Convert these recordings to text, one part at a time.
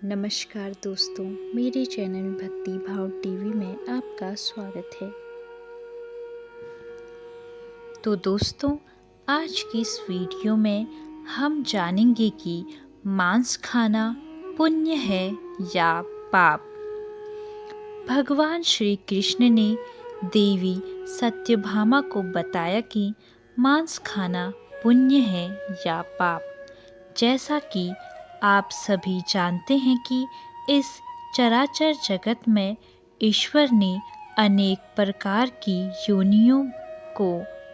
नमस्कार दोस्तों, मेरे चैनल भक्ति भाव टीवी में आपका स्वागत है। तो दोस्तों, आज की इस वीडियो में हम जानेंगे कि मांस खाना पुण्य है या पाप। भगवान श्री कृष्ण ने देवी सत्यभामा को बताया कि मांस खाना पुण्य है या पाप। जैसा कि आप सभी जानते हैं कि इस चराचर जगत में ईश्वर ने अनेक प्रकार की योनियों को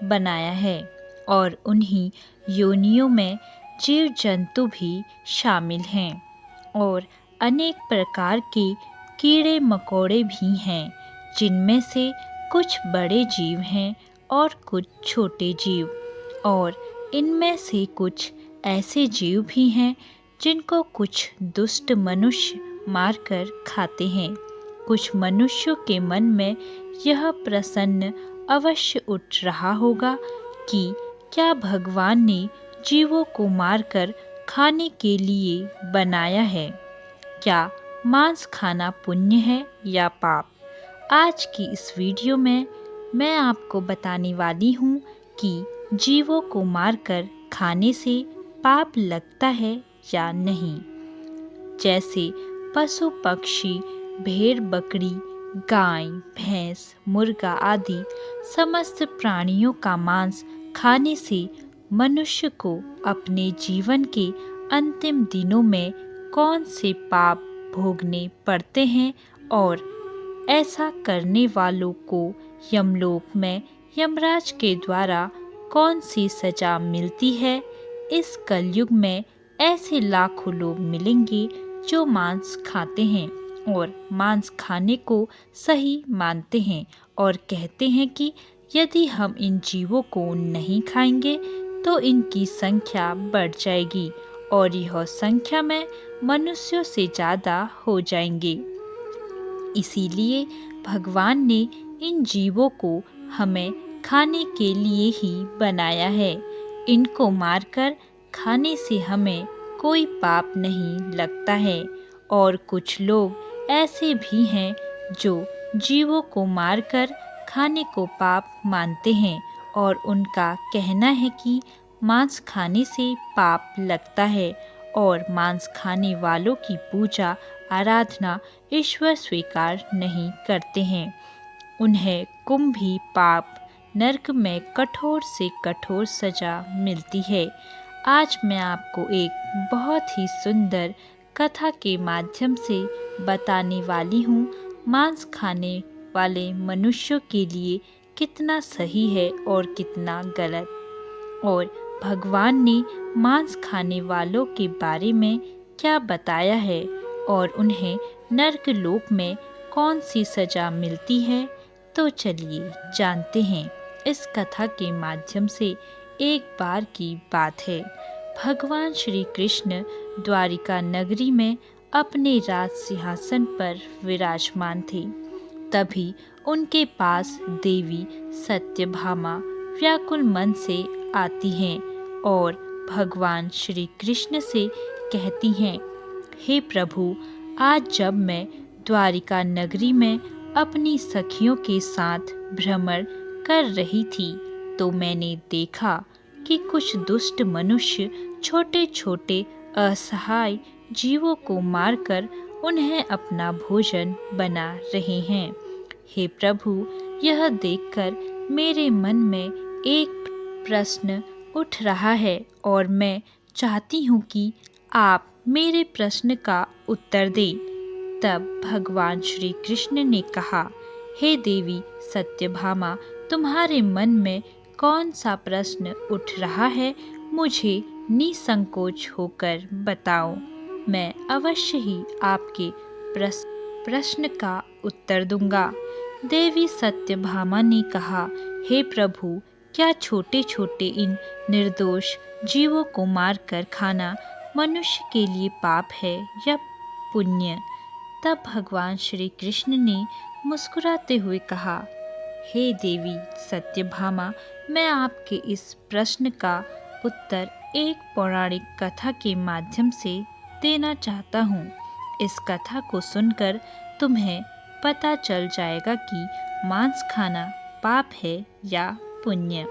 बनाया है और उन्हीं योनियों में जीव जंतु भी शामिल हैं और अनेक प्रकार के कीड़े मकोड़े भी हैं, जिनमें से कुछ बड़े जीव हैं और कुछ छोटे जीव, और इनमें से कुछ ऐसे जीव भी हैं जिनको कुछ दुष्ट मनुष्य मारकर खाते हैं। कुछ मनुष्यों के मन में यह प्रश्न अवश्य उठ रहा होगा कि क्या भगवान ने जीवों को मारकर खाने के लिए बनाया है? क्या मांस खाना पुण्य है या पाप? आज की इस वीडियो में मैं आपको बताने वाली हूँ कि जीवों को मारकर खाने से पाप लगता है या नहीं। जैसे पशु पक्षी, भेड़ बकरी, गाय भैंस, मुर्गा आदि समस्त प्राणियों का मांस खाने से मनुष्य को अपने जीवन के अंतिम दिनों में कौन से पाप भोगने पड़ते हैं और ऐसा करने वालों को यमलोक में यमराज के द्वारा कौन सी सजा मिलती है। इस कलयुग में ऐसे लाखों लोग मिलेंगे जो मांस खाते हैं और मांस खाने को सही मानते हैं और कहते हैं कि यदि हम इन जीवों को नहीं खाएंगे तो इनकी संख्या बढ़ जाएगी और यह संख्या में मनुष्यों से ज़्यादा हो जाएंगे। इसीलिए भगवान ने इन जीवों को हमें खाने के लिए ही बनाया है। इनको मारकर खाने से हमें कोई पाप नहीं लगता है। और कुछ लोग ऐसे भी हैं जो जीवों को मारकर खाने को पाप मानते हैं और उनका कहना है कि मांस खाने से पाप लगता है और मांस खाने वालों की पूजा आराधना ईश्वर स्वीकार नहीं करते हैं। उन्हें कुंभी पाप नरक में कठोर से कठोर सजा मिलती है। आज मैं आपको एक बहुत ही सुंदर कथा के माध्यम से बताने वाली हूँ मांस खाने वाले मनुष्यों के लिए कितना सही है और कितना गलत, और भगवान ने मांस खाने वालों के बारे में क्या बताया है और उन्हें नरक लोक में कौन सी सजा मिलती है। तो चलिए जानते हैं। इस कथा के माध्यम से एक बार की बात है, भगवान श्री कृष्ण द्वारिका नगरी में अपने राज सिंहासन पर विराजमान थे। तभी उनके पास देवी सत्यभामा व्याकुल मन से आती हैं और भगवान श्री कृष्ण से कहती हैं, हे प्रभु, आज जब मैं द्वारिका नगरी में अपनी सखियों के साथ भ्रमण कर रही थी तो मैंने देखा कि कुछ दुष्ट मनुष्य छोटे छोटे असहाय जीवों को मारकर उन्हें अपना भोजन बना रहे हैं। हे प्रभु, यह देखकर मेरे मन में एक प्रश्न उठ रहा है और मैं चाहती हूँ कि आप मेरे प्रश्न का उत्तर दें। तब भगवान श्री कृष्ण ने कहा, हे देवी सत्यभामा, तुम्हारे मन में कौन सा प्रश्न उठ रहा है, मुझे निसंकोच होकर बताओ। मैं अवश्य ही आपके प्रश्न का उत्तर दूंगा। देवी सत्यभामा ने कहा, हे प्रभु, क्या छोटे छोटे इन निर्दोष जीवों को मारकर खाना मनुष्य के लिए पाप है या पुण्य? तब भगवान श्री कृष्ण ने मुस्कुराते हुए कहा, हे देवी सत्यभामा, मैं आपके इस प्रश्न का उत्तर एक पौराणिक कथा के माध्यम से देना चाहता हूँ। इस कथा को सुनकर तुम्हें पता चल जाएगा कि मांस खाना पाप है या पुण्य।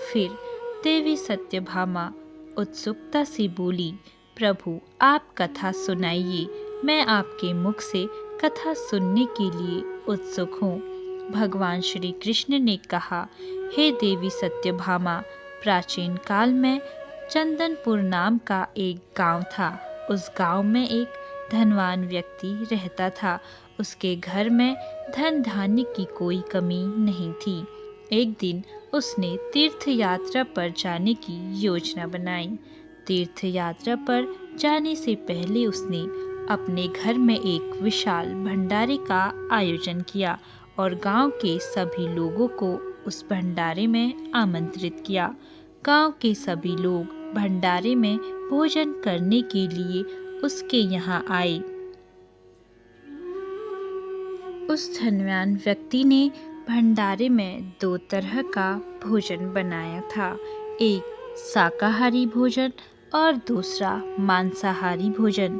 फिर देवी सत्यभामा उत्सुकता से बोली, प्रभु आप कथा सुनाइए, मैं आपके मुख से कथा सुनने के लिए उत्सुक हूँ। भगवान श्री कृष्ण ने कहा, हे देवी सत्यभामा, प्राचीन काल में चंदनपुर नाम का एक गांव था। उस गांव में एक धनवान व्यक्ति रहता था। उसके घर में धन धान्य की कोई कमी नहीं थी। एक दिन उसने तीर्थ यात्रा पर जाने की योजना बनाई। तीर्थ यात्रा पर जाने से पहले उसने अपने घर में एक विशाल भंडारे का आयोजन किया और गांव के सभी लोगों को उस भंडारे में आमंत्रित किया। गांव के सभी लोग भंडारे में भोजन करने के लिए उसके यहाँ आए। उस धनवान व्यक्ति ने भंडारे में 2 तरह का भोजन बनाया था, एक शाकाहारी भोजन और दूसरा मांसाहारी भोजन।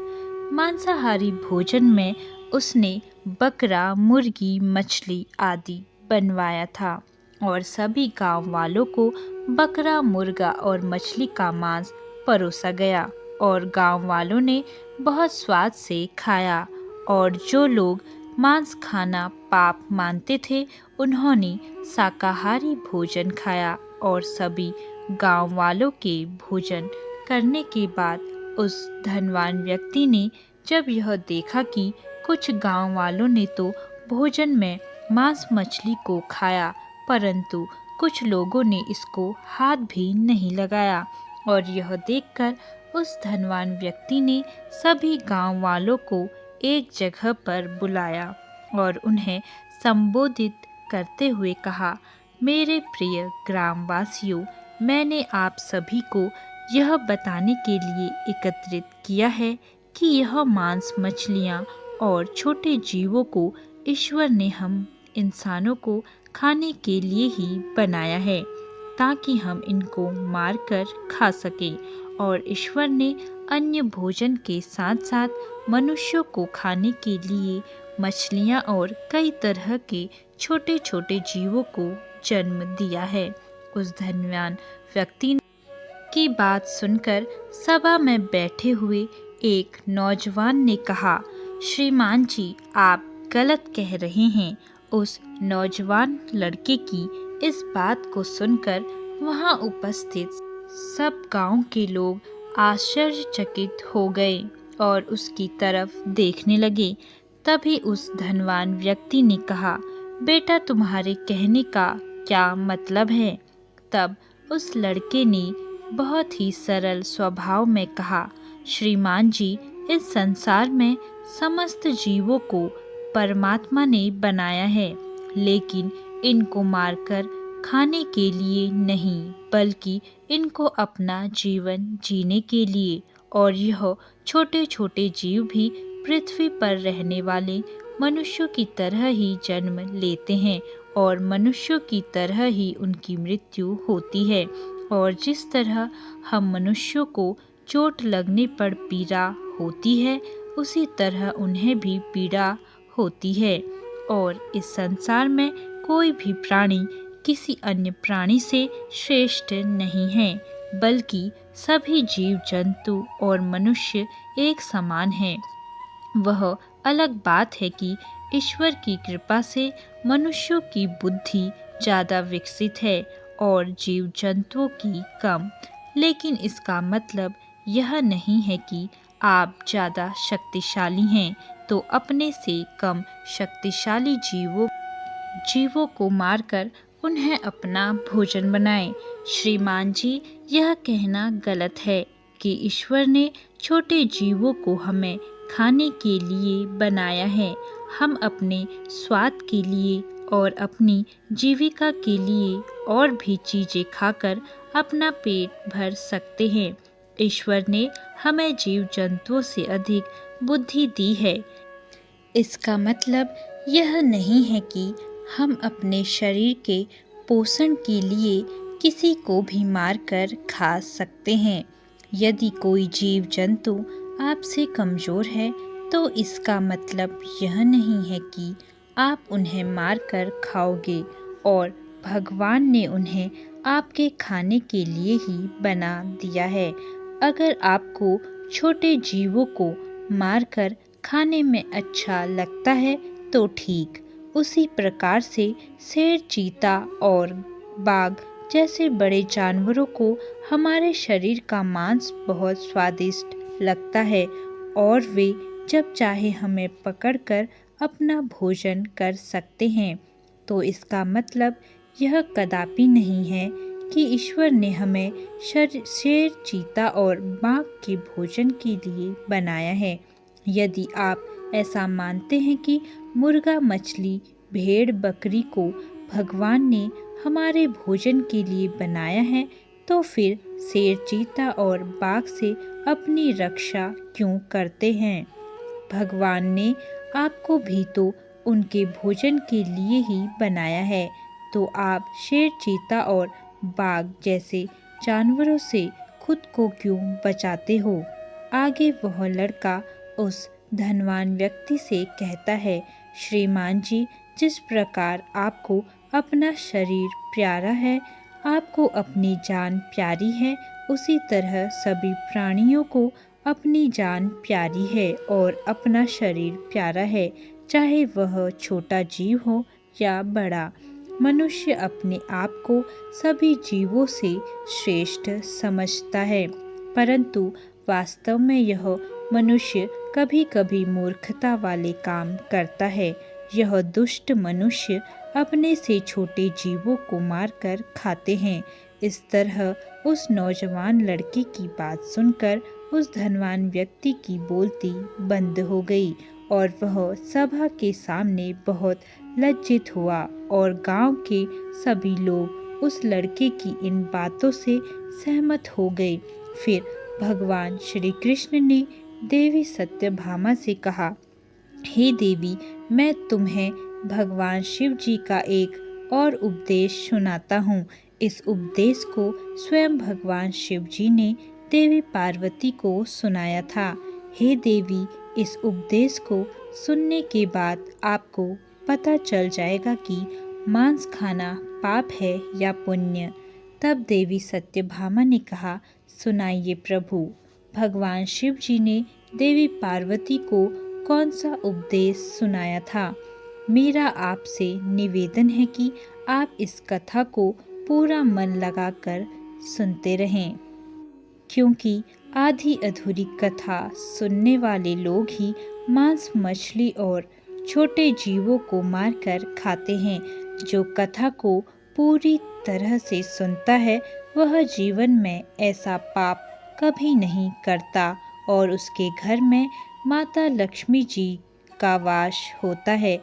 मांसाहारी भोजन में उसने बकरा, मुर्गी, मछली आदि बनवाया था और सभी गांव वालों को बकरा, मुर्गा और मछली का मांस परोसा गया और गांव वालों ने बहुत स्वाद से खाया। और जो लोग मांस खाना पाप मानते थे, उन्होंने शाकाहारी भोजन खाया और सभी गांव वालों के भोजन करने के बाद उस धनवान व्यक्ति ने जब यह देखा कि कुछ गांव वालों ने तो भोजन में मांस मछली को खाया, परंतु कुछ लोगों ने इसको हाथ भी नहीं लगाया, और यह देखकर उस धनवान व्यक्ति ने सभी गांव वालों को एक जगह पर बुलाया और उन्हें संबोधित करते हुए कहा, मेरे प्रिय ग्रामवासियों, मैंने आप सभी को यह बताने के लिए एकत्रित किया है कि यह मांस, मछलियाँ और छोटे जीवों को ईश्वर ने हम इंसानों को खाने के लिए ही बनाया है, ताकि हम इनको मारकर खा सकें। और ईश्वर ने अन्य भोजन के साथ साथ मनुष्यों को खाने के लिए मछलियाँ और कई तरह के छोटे छोटे जीवों को जन्म दिया है। उस धनवान व्यक्ति की बात सुनकर सभा में बैठे हुए एक नौजवान ने कहा, श्रीमान जी, आप गलत कह रहे हैं। उस नौजवान लड़के की इस बात को सुनकर वहां उपस्थित सब गांव के लोग आश्चर्यचकित हो गए और उसकी तरफ देखने लगे। तभी उस धनवान व्यक्ति ने कहा, बेटा, तुम्हारे कहने का क्या मतलब है? तब उस लड़के ने बहुत ही सरल स्वभाव में कहा, श्रीमान जी, इस संसार में समस्त जीवों को परमात्मा ने बनाया है, लेकिन इनको मारकर खाने के लिए नहीं, बल्कि इनको अपना जीवन जीने के लिए। और यह छोटे छोटे जीव भी पृथ्वी पर रहने वाले मनुष्यों की तरह ही जन्म लेते हैं और मनुष्यों की तरह ही उनकी मृत्यु होती है। और जिस तरह हम मनुष्यों को चोट लगने पर पीड़ा होती है, उसी तरह उन्हें भी पीड़ा होती है। और इस संसार में कोई भी प्राणी किसी अन्य प्राणी से श्रेष्ठ नहीं है, बल्कि सभी जीव जंतु और मनुष्य एक समान हैं। वह अलग बात है कि ईश्वर की कृपा से मनुष्यों की बुद्धि ज़्यादा विकसित है और जीव जंतुओं की कम, लेकिन इसका मतलब यह नहीं है कि आप ज़्यादा शक्तिशाली हैं तो अपने से कम शक्तिशाली जीवों को मारकर उन्हें अपना भोजन बनाएं। श्रीमान जी, यह कहना गलत है कि ईश्वर ने छोटे जीवों को हमें खाने के लिए बनाया है। हम अपने स्वाद के लिए और अपनी जीविका के लिए और भी चीज़ें खाकर अपना पेट भर सकते हैं। ईश्वर ने हमें जीव जंतुओं से अधिक बुद्धि दी है। इसका मतलब यह नहीं है कि हम अपने शरीर के पोषण के लिए किसी को भी मारकर खा सकते हैं। यदि कोई जीव जंतु आपसे कमज़ोर है तो इसका मतलब यह नहीं है कि आप उन्हें मारकर खाओगे, और भगवान ने उन्हें आपके खाने के लिए ही बना दिया है। अगर आपको छोटे जीवों को मारकर खाने में अच्छा लगता है तो ठीक, उसी प्रकार से शेर, चीता और बाघ जैसे बड़े जानवरों को हमारे शरीर का मांस बहुत स्वादिष्ट लगता है, और वे जब चाहे हमें पकड़कर अपना भोजन कर सकते हैं। तो इसका मतलब यह कदापि नहीं है कि ईश्वर ने हमें शेर, चीता और बाघ के भोजन के लिए बनाया है। यदि आप ऐसा मानते हैं कि मुर्गा, मछली, भेड़, बकरी को भगवान ने हमारे भोजन के लिए बनाया है, तो फिर शेर, चीता और बाघ से अपनी रक्षा क्यों करते हैं? भगवान ने आपको भी तो उनके भोजन के लिए ही बनाया है, तो आप शेर, चीता और बाघ जैसे जानवरों से खुद को क्यों बचाते हो? आगे वह लड़का उस धनवान व्यक्ति से कहता है, श्रीमान जी, जिस प्रकार आपको अपना शरीर प्यारा है, आपको अपनी जान प्यारी है, उसी तरह सभी प्राणियों को अपनी जान प्यारी है और अपना शरीर प्यारा है, चाहे वह छोटा जीव हो या बड़ा। मनुष्य अपने आप को सभी जीवों से श्रेष्ठ समझता है, परंतु वास्तव में यह मनुष्य कभी कभी मूर्खता वाले काम करता है। यह दुष्ट मनुष्य अपने से छोटे जीवों को मारकर खाते हैं। इस तरह उस नौजवान लड़के की बात सुनकर उस धनवान व्यक्ति की बोलती बंद हो गई, और वह सभा के सामने बहुत लज्जित हुआ, और गांव के सभी लोग उस लड़के की इन बातों से सहमत हो गए। फिर भगवान श्री कृष्ण ने देवी सत्यभामा से कहा, हे देवी, मैं तुम्हें भगवान शिव जी का एक और उपदेश सुनाता हूँ। इस उपदेश को स्वयं भगवान शिव जी ने देवी पार्वती को सुनाया था। हे देवी, इस उपदेश को सुनने के बाद आपको पता चल जाएगा कि मांस खाना पाप है या पुण्य। तब देवी सत्यभामा ने कहा, सुनाइए प्रभु। भगवान शिव जी ने देवी पार्वती को कौन सा उपदेश सुनाया था? मेरा आपसे निवेदन है कि आप इस कथा को पूरा मन लगाकर सुनते रहें, क्योंकि आधी अधूरी कथा सुनने वाले लोग ही मांस, मछली और छोटे जीवों को मारकर खाते हैं। जो कथा को पूरी तरह से सुनता है, वह जीवन में ऐसा पाप कभी नहीं करता, और उसके घर में माता लक्ष्मी जी का वास होता है।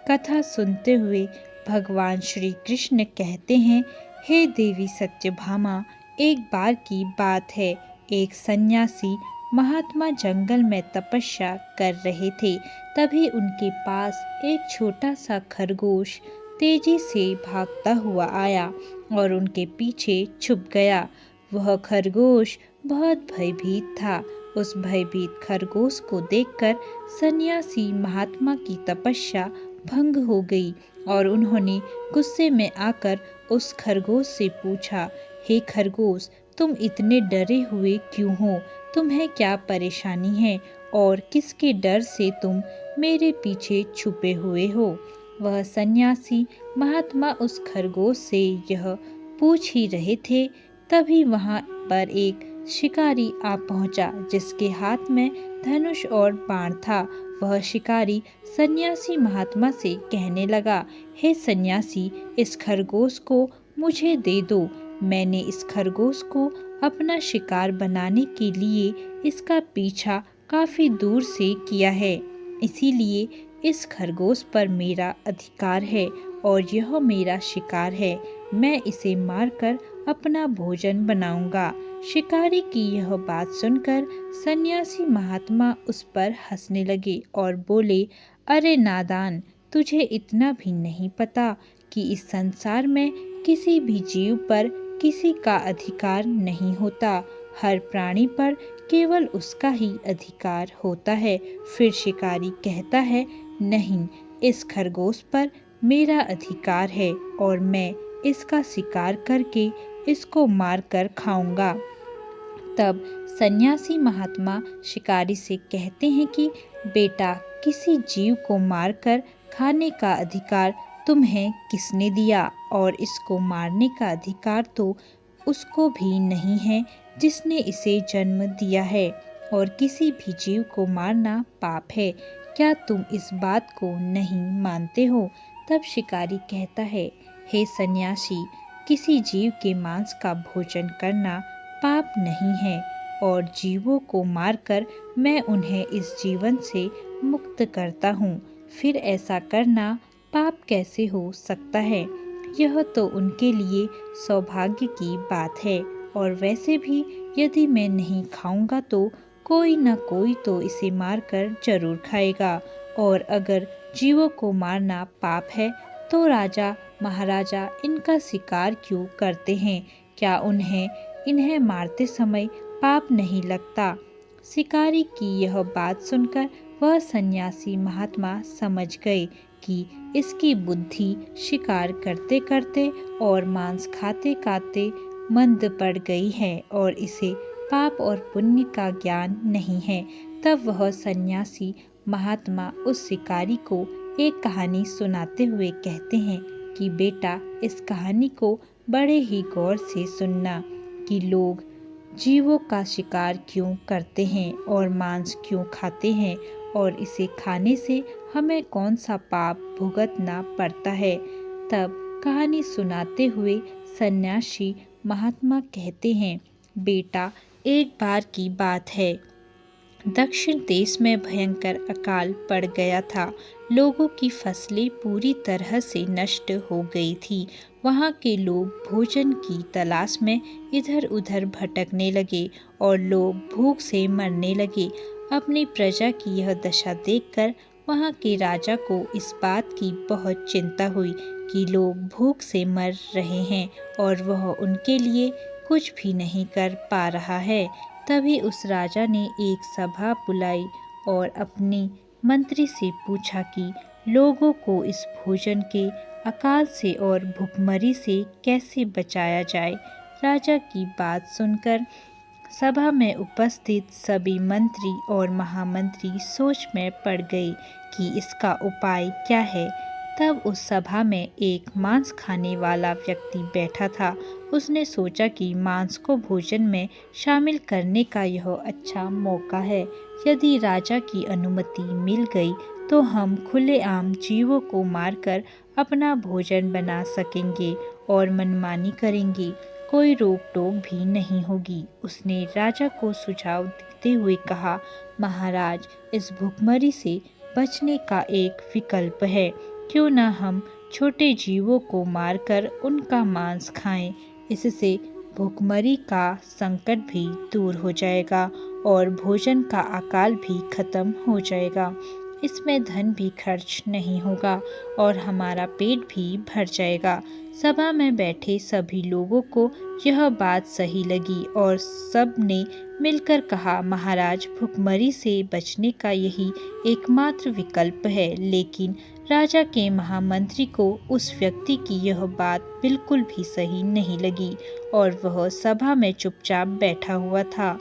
कथा सुनते हुए भगवान श्री कृष्ण कहते हैं, हे देवी सत्यभामा, एक बार की बात है, एक सन्यासी महात्मा जंगल में तपस्या कर रहे थे। तभी उनके पास एक छोटा सा खरगोश तेजी से भागता हुआ आया और उनके पीछे छुप गया। वह खरगोश बहुत भयभीत था। उस भयभीत खरगोश को देखकर सन्यासी महात्मा की तपस्या भंग हो गई, और उन्होंने गुस्से में आकर उस खरगोश से पूछा, हे खरगोश, तुम इतने डरे हुए क्यों हो? तुम्हें क्या परेशानी है और किसके डर से तुम मेरे पीछे छुपे हुए हो? वह सन्यासी महात्मा उस खरगोश से यह पूछ ही रहे थे, तभी वहां पर एक शिकारी आ पहुंचा, जिसके हाथ में धनुष और बाण था। वह शिकारी सन्यासी महात्मा से कहने लगा, हे सन्यासी, इस खरगोश को मुझे दे दो। मैंने इस खरगोश को अपना शिकार बनाने के लिए इसका पीछा काफी दूर से किया है, इसीलिए इस खरगोश पर मेरा अधिकार है और यह मेरा शिकार है। मैं इसे मारकर अपना भोजन बनाऊंगा। शिकारी की यह बात सुनकर सन्यासी महात्मा उस पर हंसने लगे और बोले, अरे नादान, तुझे इतना भी नहीं पता कि इस संसार में किसी भी जीव पर किसी का अधिकार नहीं होता। हर प्राणी पर केवल उसका ही अधिकार होता है। फिर शिकारी कहता है, नहीं, इस खरगोश पर मेरा अधिकार है और मैं इसका शिकार करके इसको मारकर खाऊंगा। तब सन्यासी महात्मा शिकारी से कहते हैं कि बेटा, किसी जीव को मारकर खाने का अधिकार तुम्हें किसने दिया? और इसको मारने का अधिकार तो उसको भी नहीं है जिसने इसे जन्म दिया है, और किसी भी जीव को मारना पाप है। क्या तुम इस बात को नहीं मानते हो? तब शिकारी कहता है, हे सन्यासी, किसी जीव के मांस का भोजन करना पाप नहीं है, और जीवों को मारकर मैं उन्हें इस जीवन से मुक्त करता हूँ। फिर ऐसा करना पाप कैसे हो सकता है? यह तो उनके लिए सौभाग्य की बात है। और वैसे भी यदि मैं नहीं खाऊंगा तो कोई न कोई तो इसे मारकर जरूर खाएगा। और अगर जीवों को मारना पाप है तो राजा महाराजा इनका शिकार क्यों करते हैं? क्या उन्हें इन्हें मारते समय पाप नहीं लगता? शिकारी की यह बात सुनकर वह सन्यासी महात्मा समझ गए कि इसकी बुद्धि शिकार करते करते और मांस खाते खाते मंद पड़ गई है और इसे पाप और पुण्य का ज्ञान नहीं है। तब वह सन्यासी महात्मा उस शिकारी को एक कहानी सुनाते हुए कहते हैं कि बेटा, इस कहानी को बड़े ही गौर से सुनना कि लोग जीवों का शिकार क्यों करते हैं और मांस क्यों खाते हैं, और इसे खाने से हमें कौन सा पाप भुगतना पड़ता है। तब कहानी सुनाते हुए सन्यासी महात्मा कहते हैं, बेटा, एक बार की बात है, दक्षिण देश में भयंकर अकाल पड़ गया था। लोगों की फसलें पूरी तरह से नष्ट हो गई थी। वहाँ के लोग भोजन की तलाश में इधर उधर भटकने लगे और लोग भूख से मरने लगे। अपनी प्रजा की यह दशा देखकर वहाँ के राजा को इस बात की बहुत चिंता हुई कि लोग भूख से मर रहे हैं और वह उनके लिए कुछ भी नहीं कर पा रहा है। तभी उस राजा ने एक सभा बुलाई और अपने मंत्री से पूछा कि लोगों को इस भोजन के अकाल से और भुखमरी से कैसे बचाया जाए। राजा की बात सुनकर सभा में उपस्थित सभी मंत्री और महामंत्री सोच में पड़ गए कि इसका उपाय क्या है। तब उस सभा में एक मांस खाने वाला व्यक्ति बैठा था। उसने सोचा कि मांस को भोजन में शामिल करने का यह अच्छा मौका है। यदि राजा की अनुमति मिल गई तो हम खुलेआम जीवों को मारकर अपना भोजन बना सकेंगे और मनमानी करेंगे, कोई रोक टोक भी नहीं होगी। उसने राजा को सुझाव देते हुए कहा, महाराज, इस भुखमरी से बचने का एक विकल्प है। क्यों न हम छोटे जीवों को मारकर उनका मांस खाएं। इससे भुखमरी का संकट भी दूर हो जाएगा और भोजन का अकाल भी खत्म हो जाएगा। इसमें धन भी खर्च नहीं होगा और हमारा पेट भी भर जाएगा। सभा में बैठे सभी लोगों को यह बात सही लगी और सब ने मिलकर कहा, महाराज, भुखमरी से बचने का यही एकमात्र विकल्प है। लेकिन राजा के महामंत्री को उस व्यक्ति की यह बात बिल्कुल भी सही नहीं लगी और वह सभा में चुपचाप बैठा हुआ था।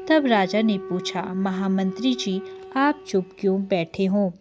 तब राजा ने पूछा, महामंत्री जी, आप चुप क्यों बैठे हो?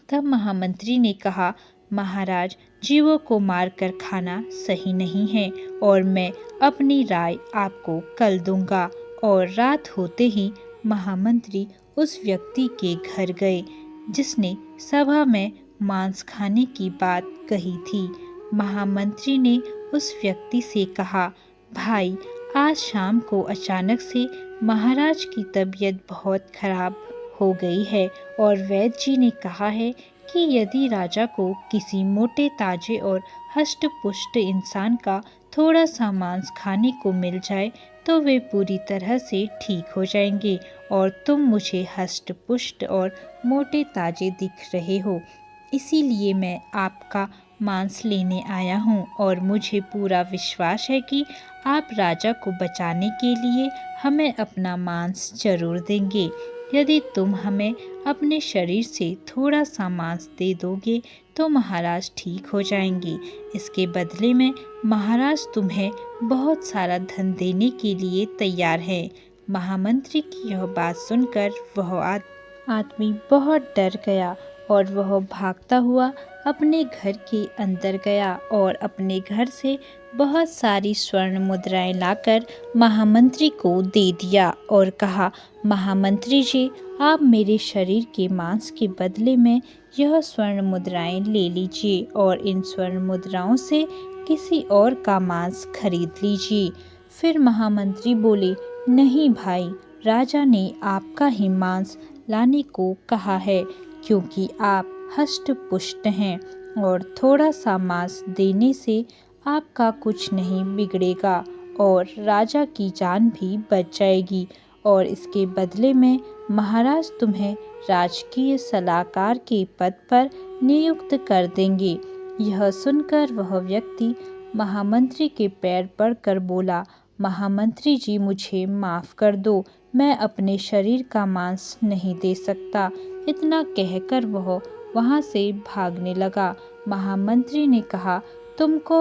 तब महामंत्री ने कहा, महाराज, जीवों को मारकर खाना सही नहीं है और मैं अपनी राय आपको कल दूंगा। और रात होते ही महामंत्री उस व्यक्ति के घर गए जिसने सभा में मांस खाने की बात कही थी। महामंत्री ने उस व्यक्ति से कहा, भाई, आज शाम को अचानक से महाराज की तबीयत बहुत खराब हो गई है और वैद्य जी ने कहा है कि यदि राजा को किसी मोटे ताजे और हष्ट पुष्ट इंसान का थोड़ा सा मांस खाने को मिल जाए तो वे पूरी तरह से ठीक हो जाएंगे और तुम मुझे हष्ट पुष्ट और मोटे ताजे दिख रहे हो, इसीलिए मैं आपका मांस लेने आया हूँ और मुझे पूरा विश्वास है कि आप राजा को बचाने के लिए हमें अपना मांस जरूर देंगे। यदि तुम हमें अपने शरीर से थोड़ा सा मांस दे दोगे तो महाराज ठीक हो जाएंगे। इसके बदले में महाराज तुम्हें बहुत सारा धन देने के लिए तैयार है। महामंत्री की यह बात सुनकर वह आदमी बहुत डर गया और वह भागता हुआ अपने घर के अंदर गया और अपने घर से बहुत सारी स्वर्ण मुद्राएं लाकर महामंत्री को दे दिया और कहा, महामंत्री जी, आप मेरे शरीर के मांस के बदले में यह स्वर्ण मुद्राएं ले लीजिए और इन स्वर्ण मुद्राओं से किसी और का मांस खरीद लीजिए। फिर महामंत्री बोले, नहीं भाई, राजा ने आपका ही मांस लाने को कहा है क्योंकि आप हष्ट पुष्ट हैं और थोड़ा सा मांस देने से आपका कुछ नहीं बिगड़ेगा और राजा की जान भी बच जाएगी और इसके बदले में महाराज तुम्हें राजकीय सलाहकार के पद पर नियुक्त कर देंगे। यह सुनकर वह व्यक्ति महामंत्री के पैर पड़कर बोला, महामंत्री जी, मुझे माफ़ कर दो, मैं अपने शरीर का मांस नहीं दे सकता। इतना कहकर वह वहाँ से भागने लगा। महामंत्री ने कहा, तुमको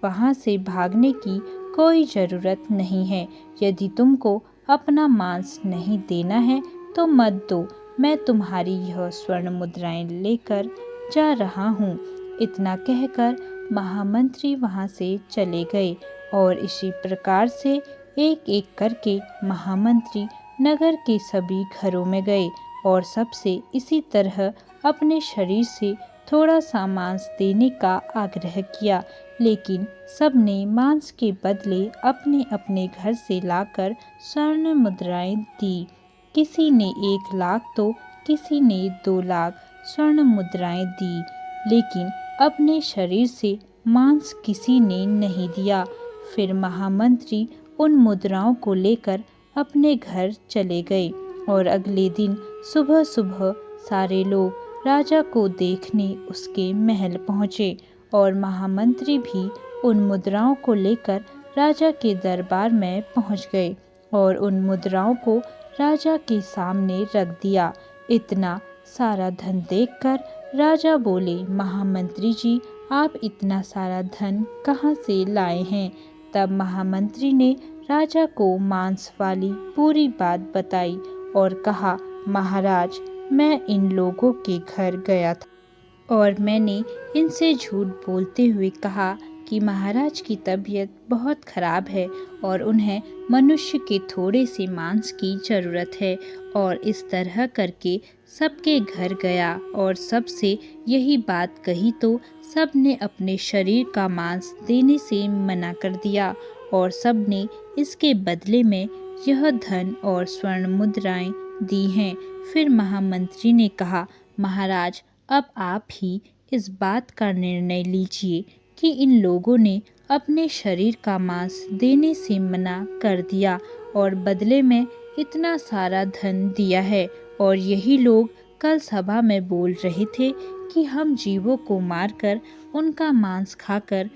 वहाँ से भागने की कोई ज़रूरत नहीं है। यदि तुमको अपना मांस नहीं देना है तो मत दो, मैं तुम्हारी यह स्वर्ण मुद्राएं लेकर जा रहा हूँ। इतना कहकर महामंत्री वहाँ से चले गए और इसी प्रकार से एक एक करके महामंत्री नगर के सभी घरों में गए और सबसे इसी तरह अपने शरीर से थोड़ा सा मांस देने का आग्रह किया, लेकिन सबने मांस के बदले अपने अपने घर से लाकर स्वर्ण मुद्राएं दी। किसी ने 1 लाख तो किसी ने 2 लाख स्वर्ण मुद्राएं दी, लेकिन अपने शरीर से मांस किसी ने नहीं दिया। फिर महामंत्री उन मुद्राओं को लेकर अपने घर चले गए और अगले दिन सुबह सुबह सारे लोग राजा को देखने उसके महल पहुँचे और महामंत्री भी उन मुद्राओं को लेकर राजा के दरबार में पहुँच गए और उन मुद्राओं को राजा के सामने रख दिया। इतना सारा धन देखकर राजा बोले, महामंत्री जी, आप इतना सारा धन कहाँ से लाए हैं? तब महामंत्री ने राजा को मांस वाली पूरी बात बताई और कहा, महाराज, मैं इन लोगों के घर गया था और मैंने इनसे झूठ बोलते हुए कहा कि महाराज की तबीयत बहुत खराब है और उन्हें मनुष्य के थोड़े से मांस की ज़रूरत है। और इस तरह करके सबके घर गया और सबसे यही बात कही तो सब ने अपने शरीर का मांस देने से मना कर दिया और सब ने इसके बदले में यह धन और स्वर्ण मुद्राएं दी हैं। फिर महामंत्री ने कहा, महाराज, अब आप ही इस बात का निर्णय लीजिए कि इन लोगों ने अपने शरीर का मांस देने से मना कर दिया और बदले में इतना सारा धन दिया है और यही लोग कल सभा में बोल रहे थे कि हम जीवों को मारकर उनका मांस खाकर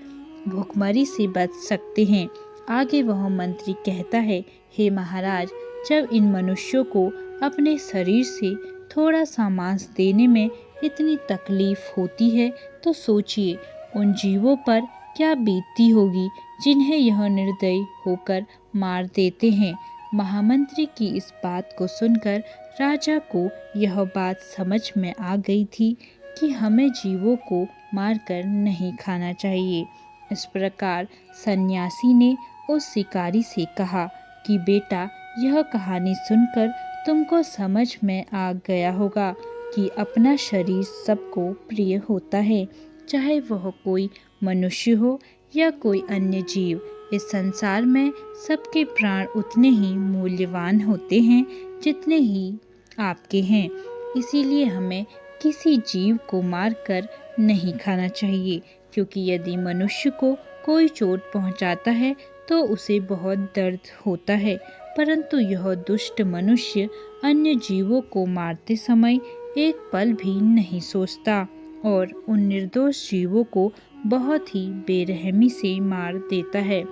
भूखमरी से बच सकते हैं। आगे वह मंत्री कहता है, हे महाराज, जब इन मनुष्यों को अपने शरीर से थोड़ा सा मांस देने में इतनी तकलीफ होती है तो सोचिए उन जीवों पर क्या बीतती होगी जिन्हें यह निर्दयी होकर मार देते हैं। महामंत्री की इस बात को सुनकर राजा को यह बात समझ में आ गई थी कि हमें जीवों को मारकर नहीं खाना चाहिए। इस प्रकार सन्यासी ने उस शिकारी से कहा कि बेटा, यह कहानी सुनकर तुमको समझ में आ गया होगा कि अपना शरीर सबको प्रिय होता है, चाहे वह कोई मनुष्य हो या कोई अन्य जीव। इस संसार में सबके प्राण उतने ही मूल्यवान होते हैं जितने ही आपके हैं। इसीलिए हमें किसी जीव को मारकर नहीं खाना चाहिए, क्योंकि यदि मनुष्य को कोई चोट पहुंचाता है तो उसे बहुत दर्द होता है, परंतु यह दुष्ट मनुष्य अन्य जीवों को मारते समय एक पल भी नहीं सोचता और उन निर्दोष जीवों को बहुत ही बेरहमी से मार देता है।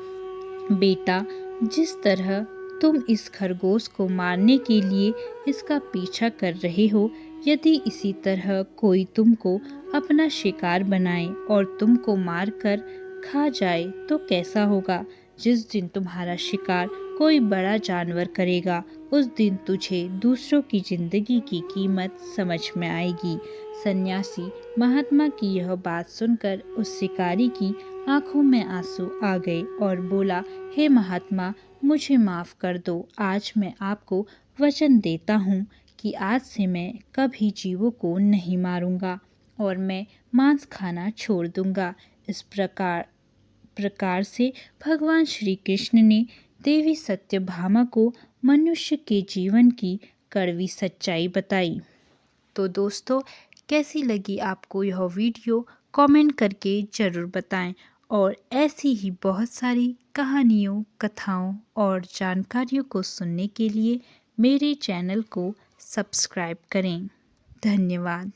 बेटा, जिस तरह तुम इस खरगोश को मारने के लिए इसका पीछा कर रहे हो, यदि इसी तरह कोई तुमको अपना शिकार बनाए और तुमको मारकर खा जाए तो कैसा होगा? जिस दिन तुम्हारा शिकार कोई बड़ा जानवर करेगा, उस दिन तुझे दूसरों की जिंदगी की कीमत समझ में आएगी। सन्यासी महात्मा की यह बात सुनकर उस शिकारी की आंखों में आंसू आ गए और बोला, हे महात्मा, मुझे माफ़ कर दो। आज मैं आपको वचन देता हूँ कि आज से मैं कभी जीवों को नहीं मारूंगा और मैं मांस खाना छोड़ दूंगा। इस प्रकार से भगवान श्री कृष्ण ने देवी सत्यभामा को मनुष्य के जीवन की कड़वी सच्चाई बताई। तो दोस्तों, कैसी लगी आपको यह वीडियो? कमेंट करके ज़रूर बताएं और ऐसी ही बहुत सारी कहानियों, कथाओं और जानकारियों को सुनने के लिए मेरे चैनल को सब्सक्राइब करें। धन्यवाद।